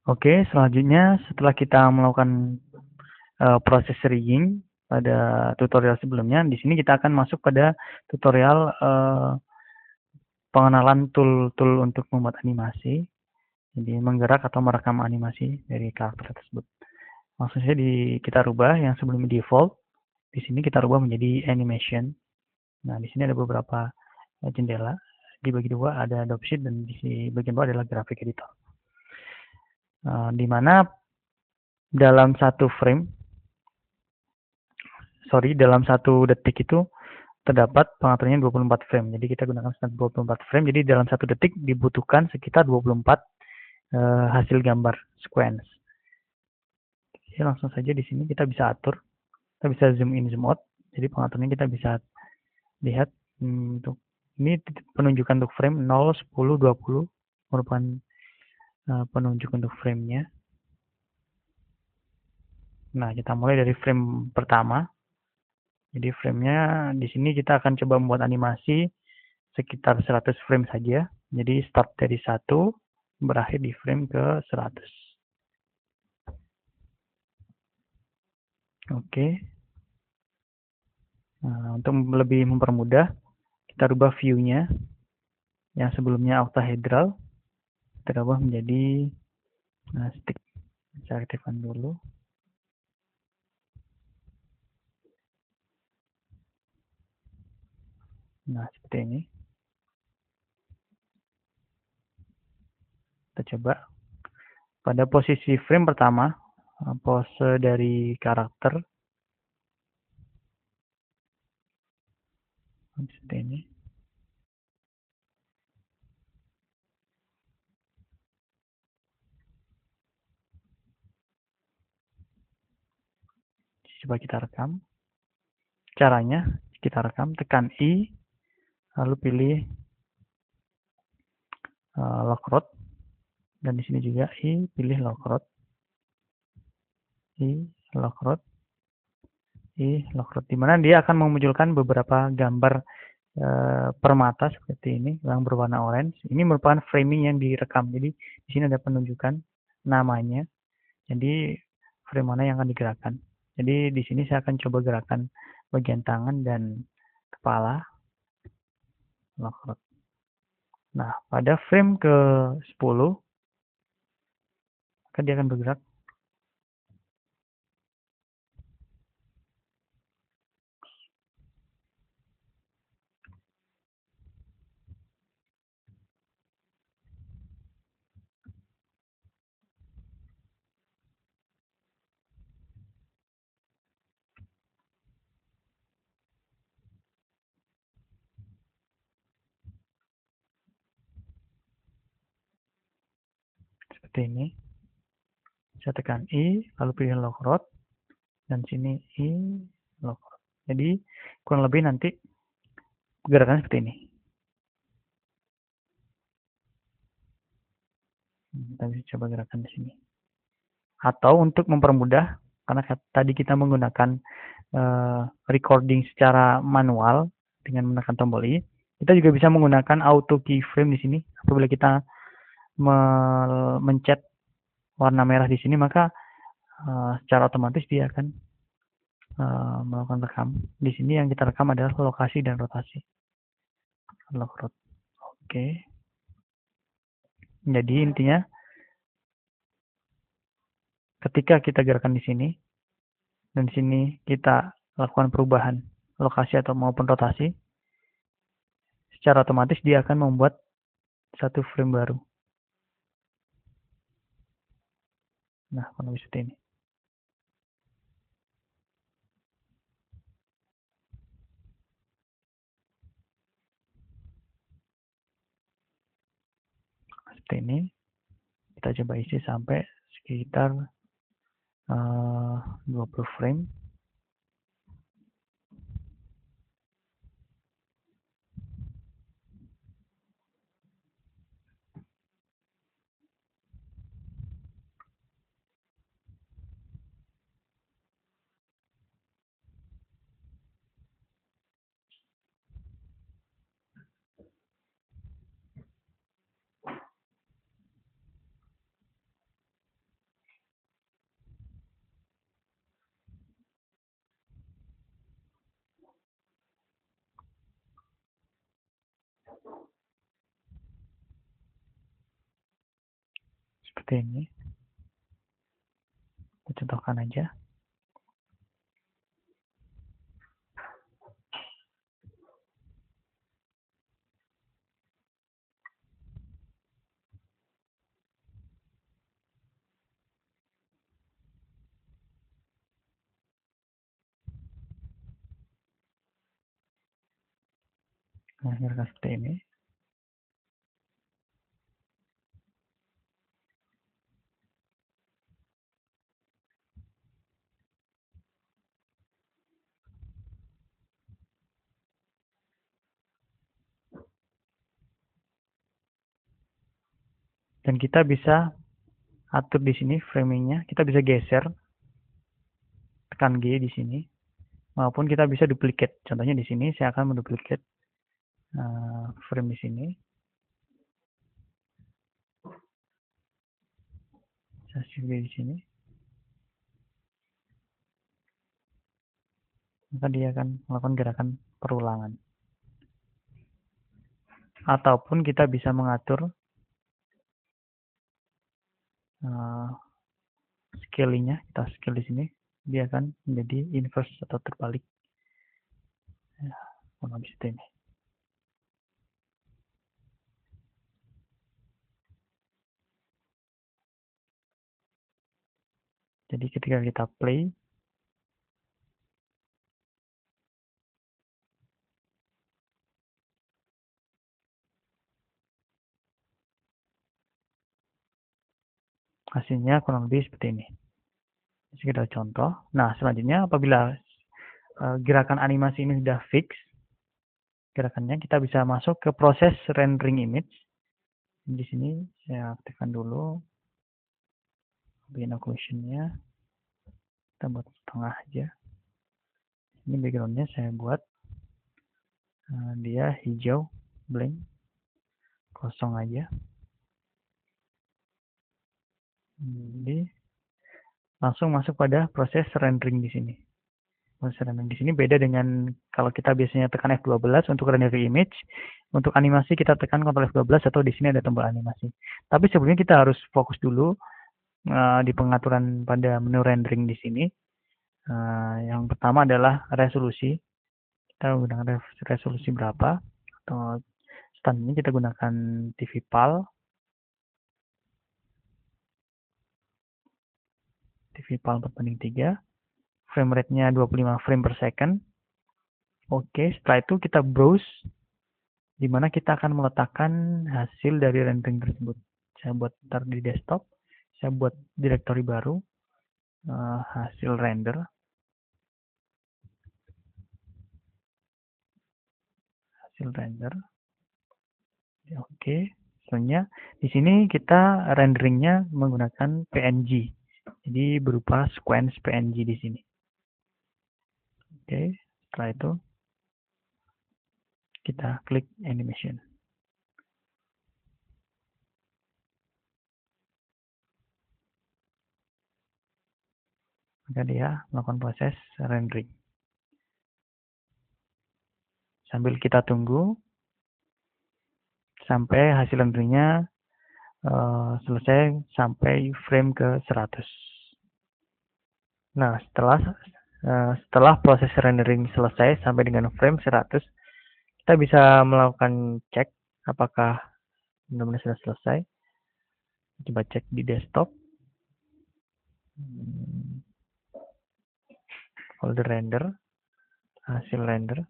Oke, selanjutnya setelah kita melakukan proses rigging pada tutorial sebelumnya, di sini kita akan masuk pada tutorial pengenalan tool-tool untuk membuat animasi, jadi menggerak atau merekam animasi dari karakter tersebut. Langsung saja kita rubah yang sebelumnya default, di sini kita rubah menjadi animation. Nah, di sini ada beberapa jendela, dibagi dua ada Adobe Sheet dan di bagian bawah adalah graphic editor. Di mana dalam satu detik itu terdapat pengaturannya 24 frame. Jadi kita gunakan 24 frame. Jadi dalam 1 detik dibutuhkan sekitar 24 hasil gambar sequence. Jadi langsung saja di sini kita bisa atur. Kita bisa zoom in, zoom out. Jadi pengaturannya kita bisa lihat untuk ini penunjukan untuk frame 0, 10, 20 merupakan penunjuk untuk framenya. Nah, kita mulai dari frame pertama. Jadi framenya di sini kita akan coba membuat animasi sekitar 100 frame saja. Jadi start dari 1, berakhir di frame ke 100. Oke. Nah, untuk lebih mempermudah, kita rubah view-nya. Yang sebelumnya octahedral, kita rubah menjadi stick. Saya aktifkan dulu. Nah, seperti ini. Kita coba. Pada posisi frame pertama, pose dari karakter. Seperti ini. Coba kita rekam. Caranya, kita rekam, tekan I, lalu pilih lock rod, dan di sini juga I, pilih lock rod, I, lock rod, I, lock rod, dimana dia akan memunculkan beberapa gambar permata seperti ini yang berwarna orange. Ini merupakan framing yang direkam. Jadi di sini ada penunjukan namanya. Jadi frame mana yang akan digerakkan. Jadi di sini saya akan coba gerakan bagian tangan dan kepala. Lock rod. Nah, pada frame ke 10 maka dia akan bergerak. Seperti ini. Saya tekan I, lalu pilih lock rod, dan sini I, lock rod. Jadi kurang lebih nanti gerakannya seperti ini. Kita bisa coba gerakan di sini. Atau untuk mempermudah, karena tadi kita menggunakan recording secara manual dengan menekan tombol I, kita juga bisa menggunakan auto keyframe di sini. Apabila kita mencet warna merah di sini, maka secara otomatis dia akan melakukan rekam. Di sini yang kita rekam adalah lokasi dan rotasi. Lock rod. Oke. Jadi intinya ketika kita gerakan di sini dan di sini kita lakukan perubahan lokasi atau maupun rotasi, secara otomatis dia akan membuat satu frame baru. Nah, kurang lebih seperti ini. Seperti ini. Kita coba isi sampai sekitar 20 frame. seperti ini. Kita contohkan aja. Nah, kira-kira seperti ini. Dan kita bisa atur di sini framingnya. Kita bisa geser, tekan G di sini, maupun kita bisa duplicate. Contohnya di sini saya akan menduplicate frame di sini. Saya pilih di sini. Maka dia akan melakukan gerakan perulangan. Ataupun kita bisa mengatur scale-nya. Kita scale di sini, dia akan menjadi inverse atau terbalik. Ya, kurang lebih seperti ini. Jadi ketika kita play, hasilnya kurang lebih seperti ini. Sekedar contoh. Nah, selanjutnya apabila gerakan animasi ini sudah fix, gerakannya kita bisa masuk ke proses rendering image. Di sini saya aktifkan dulu occlusion-nya. Kita buat setengah aja. Ini background-nya saya buat dia hijau, blank, kosong aja. Jadi langsung masuk pada proses rendering di sini. Proses rendering di sini beda dengan kalau kita biasanya tekan F12 untuk rendering image. Untuk animasi kita tekan Ctrl F12 atau di sini ada tombol animasi. Tapi sebelumnya kita harus fokus dulu di pengaturan pada menu rendering di sini. Yang pertama adalah resolusi. Kita gunakan resolusi berapa? Atau standarnya kita gunakan TV PAL. TV PAL 4:3. Frame rate-nya 25 frame per second. Oke, setelah itu kita browse, di mana kita akan meletakkan hasil dari rendering tersebut. Saya buat ntar di desktop, saya buat directory baru, hasil render. Hasil render. Oke, selanjutnya di sini kita renderingnya menggunakan PNG. Jadi berupa sequence PNG di sini. Oke, setelah itu kita klik animation. Maka dia melakukan proses rendering. Sambil kita tunggu sampai hasil renderingnya selesai sampai frame ke 100. Nah, setelah proses rendering selesai sampai dengan frame 100, kita bisa melakukan cek apakah benar-benar sudah selesai. Coba cek di desktop. Folder render, hasil render.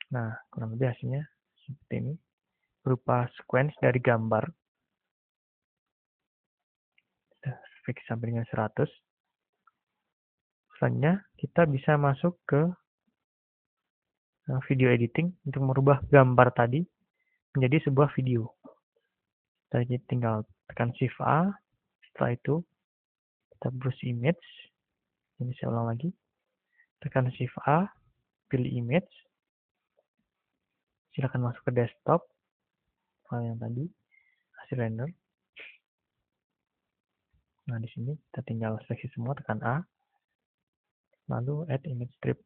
Nah, kurang lebih hasilnya seperti ini. Berupa sequence dari gambar. Sudah fix sampai dengan 100. Selanjutnya, kita bisa masuk ke video editing untuk merubah gambar tadi menjadi sebuah video. Jadi tinggal tekan Shift A. Setelah itu kita browse image. Ini saya ulang lagi. Tekan Shift A, pilih image. Silakan masuk ke desktop. File yang tadi, hasil render. Nah, di sini kita tinggal seleksi semua, tekan A. Lalu add image strip.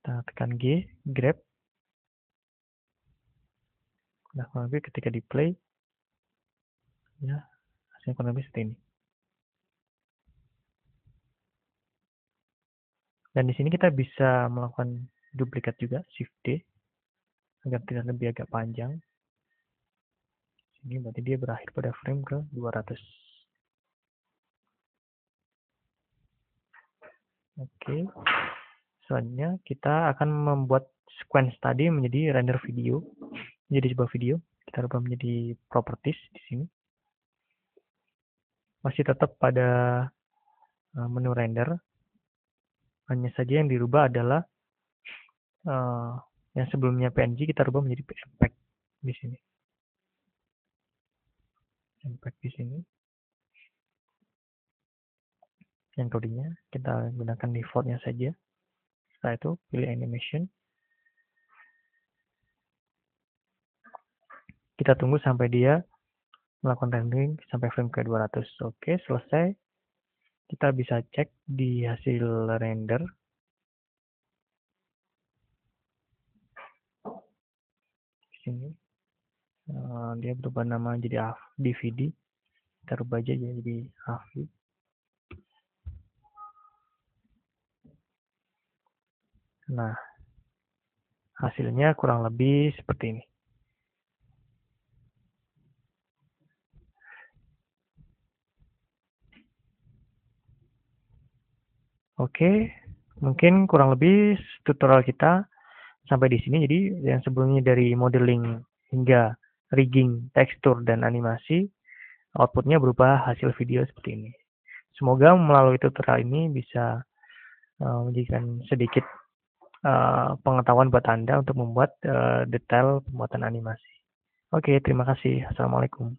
Kita tekan G, grab. Nah, kurang lebih ketika di play, ya hasilnya kurang lebih seperti ini. Dan di sini kita bisa melakukan duplikat juga, Shift D, agar tidak lebih agak panjang. Ini berarti dia berakhir pada frame ke 200. Oke. Selanjutnya kita akan membuat sequence tadi menjadi render video, menjadi sebuah video. Kita rubah menjadi properties di sini. Masih tetap pada menu render. Hanya saja yang dirubah adalah yang sebelumnya PNG kita rubah menjadi MPEG di sini. MPEG di sini. Yang codingnya kita gunakan defaultnya saja. Setelah itu pilih animation. Kita tunggu sampai dia melakukan rendering sampai frame ke 200. Oke, selesai. Kita bisa cek di hasil render. Di sini dia berubah nama jadi DVD. Kita rubah aja jadi AVI. Nah, hasilnya kurang lebih seperti ini. Oke, mungkin kurang lebih tutorial kita sampai di sini. Jadi yang sebelumnya dari modeling hingga rigging, tekstur, dan animasi, outputnya berupa hasil video seperti ini. Semoga melalui tutorial ini bisa menjadikan sedikit pengetahuan buat Anda untuk membuat detail pembuatan animasi. Oke, terima kasih. Assalamualaikum.